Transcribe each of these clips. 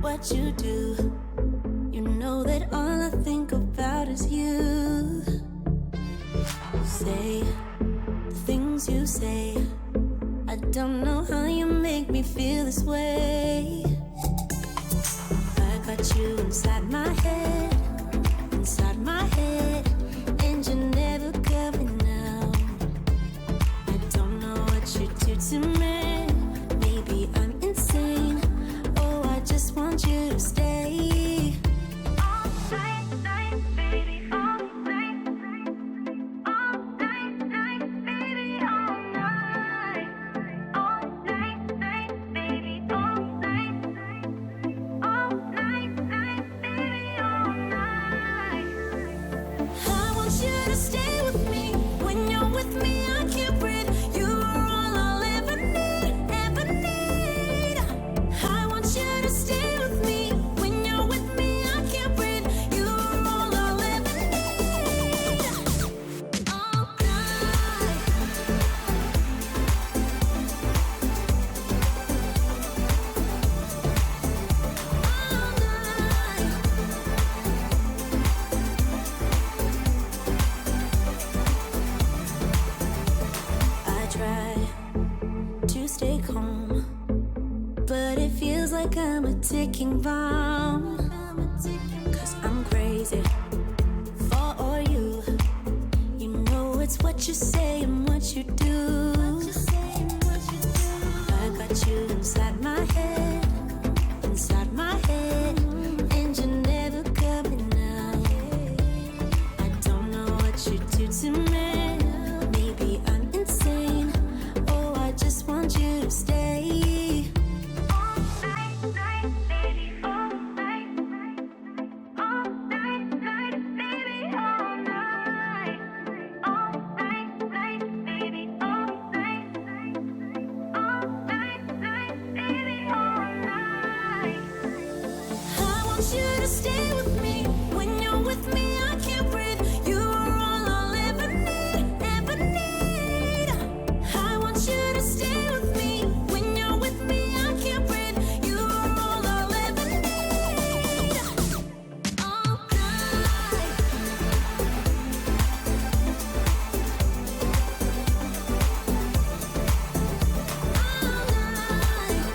what you do. You know that all I think about is you. Say the things you say. I don't know how you make me feel this way. I got you inside my head, and you're never coming out. I don't know what you do to me. Maybe I'm insane. Oh, I just want you to stay. All night, baby, all night. All night, baby, all night. All night, baby, all night. All night, baby, all night. I want you to stay with me. When you're with me, I can't breathe. You are all I'll ever need, ever need. I want you to stay with me. When you're with me, I can't breathe. You are all I'll ever need. All night. I try to stay calm, but it feels like I'm a ticking bomb. Cause I'm crazy for you. You know it's what you say and what you do. I got you inside my head, and you're never coming out. I don't know what you do to me. Maybe I'm insane. Oh, I just want you to stay. All night, baby, all night. All night, baby, all night. All night, baby, all night. All night, baby, all night. I want you to stay with me. When you're with me, I can't breathe. You are all I'll ever need, ever need. I want you to stay with me. When you're with me, I can't breathe. You are all I'll ever need. All night. All night.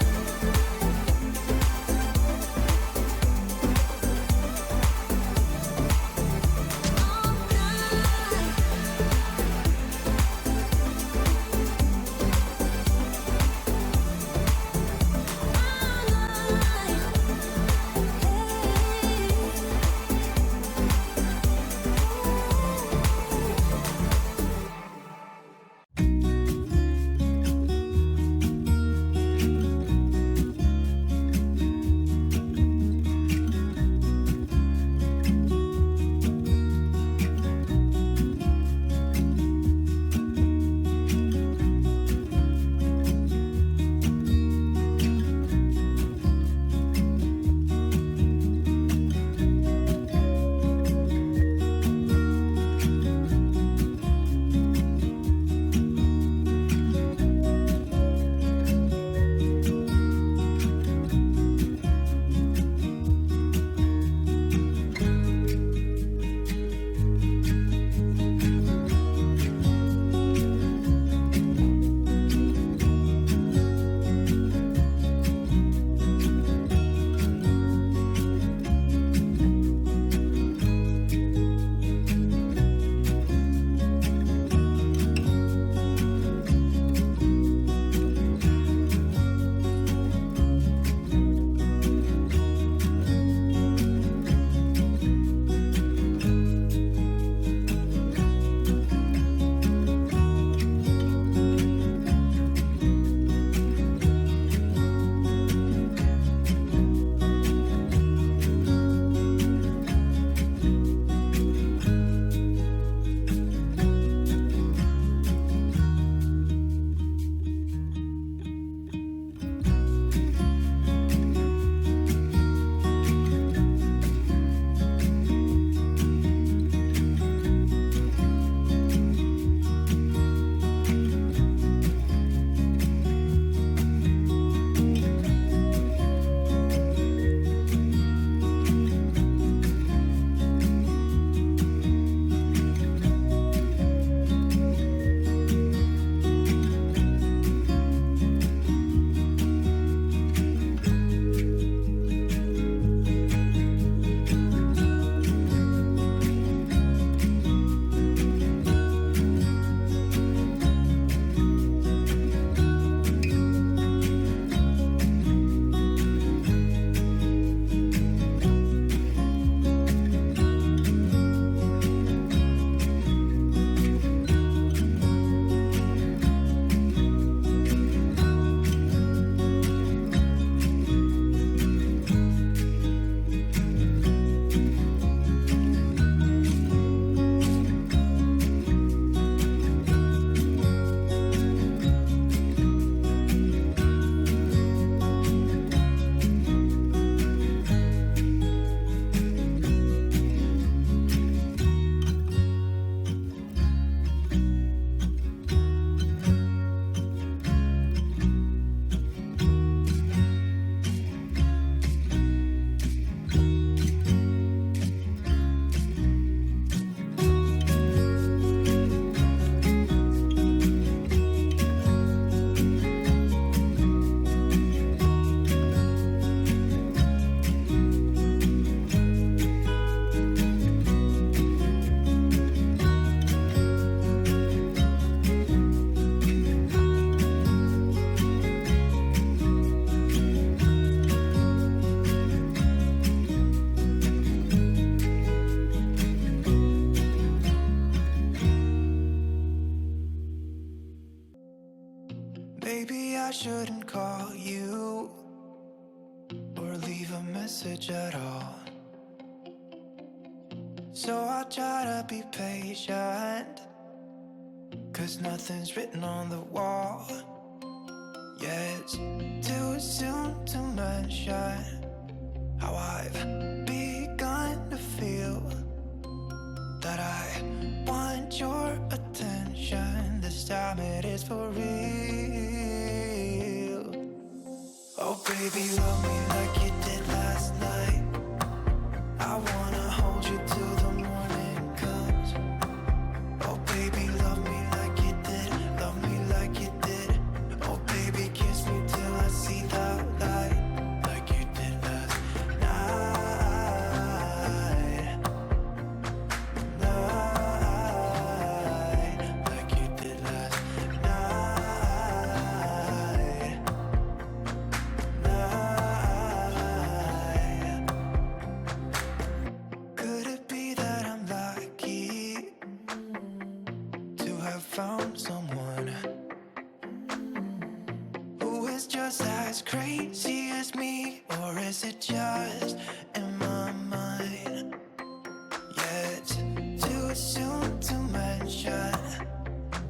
shouldn't call you or leave a message at all. So I'll try to be patient, 'cause nothing's written on the wall. Yeah, it's too soon to mention how I've begun to feel that I want your attention. This time it is for real. Oh baby, love me like you did last night. I wanna hold you till the morning comes. Oh baby, love me like you did. Love me like you did. Oh baby, kiss me till I see the light, like you did last night. Like you did last night. Could it be that I'm lucky to have found someone who is just as crazy as me? Or is it just in my mind? Yeah, it's too soon to mention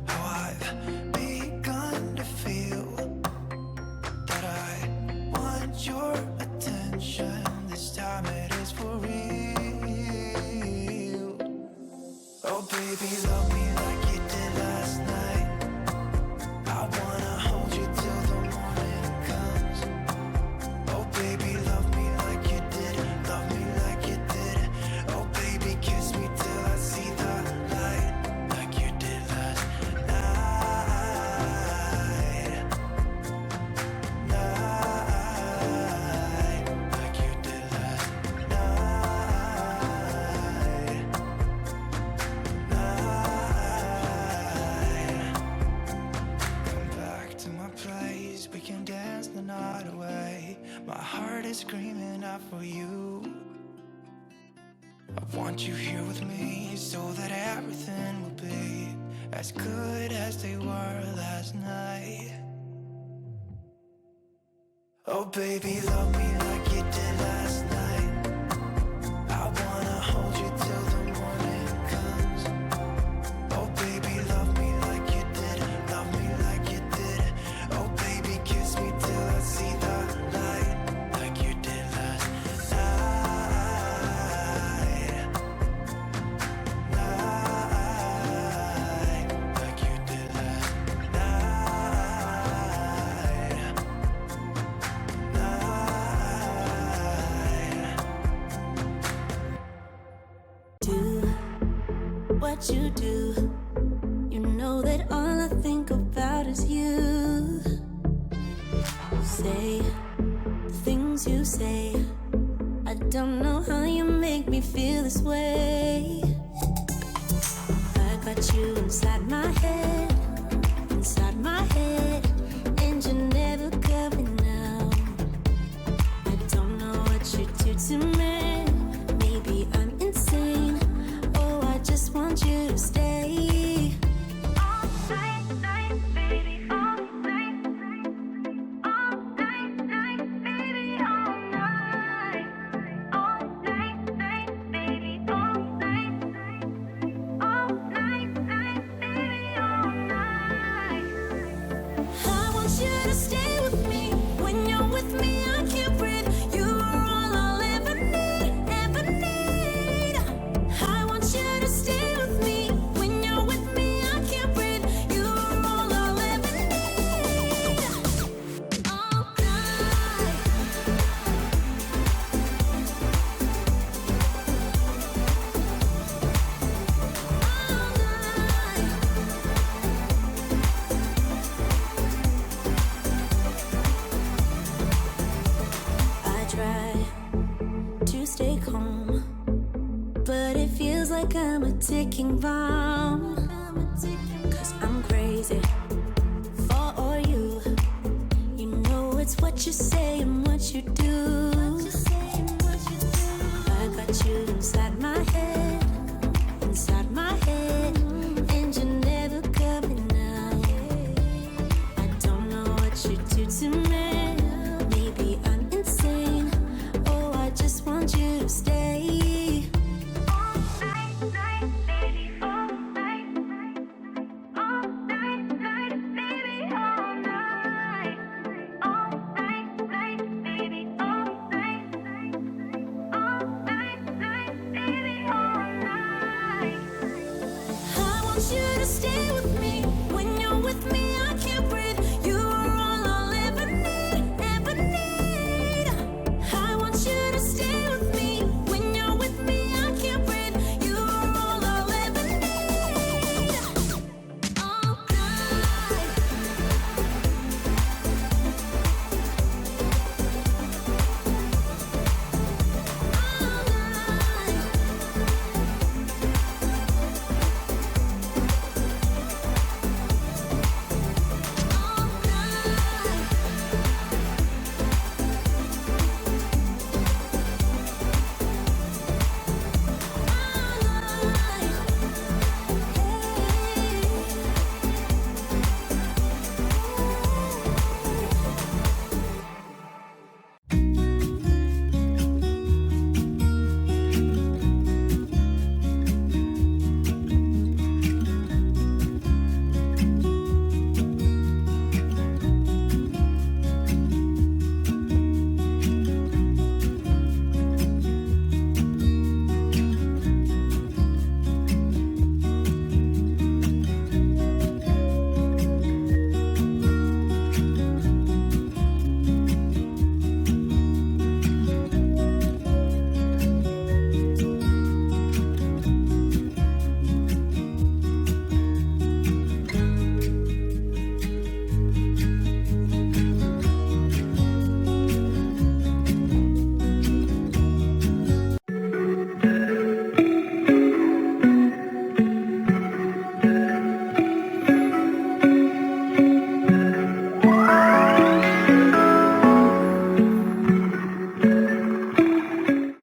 how I've begun to feel that I want your attention. This time it is for real. Oh baby, love me like you did last night. I wanna hold you till the morning comes. Oh baby, love me like you did. Love me like you did. Oh baby, kiss me till I see the light, like you did last night. Like you did last night. Come back to my place, we can dance the night away. My heart is screaming out for you. I want you here with me so that everything will be as good as they were last night. Oh baby, love me like you did last night. I wanna hold you till the morning comes. Oh baby, love me like you did. Love me like you did. Oh baby, kiss me till I see the light, like you did last night. Like you did last night. Do what you do. You know that all I think about is you. Say the things you say. I don't know how you make me feel this way. I got you inside my head, and you're never coming out. I don't know what you do to me. Maybe I'm insane. Oh, I just want you to stay. All night, night, baby, all night. All night, night, baby, all night. All night, night, baby, all night. All night, night, baby, all night. I want you to stay with me. When you're with me, I can't breathe. You are all I'll ever need, ever need. I want you to stay with me. When you're with me, I can't breathe. You are all I'll ever need. All night. All night. I try to stay calm, but it feels like I'm a ticking bomb. 'Cause I'm crazy for you. You know it's what you say and what you do. I got you inside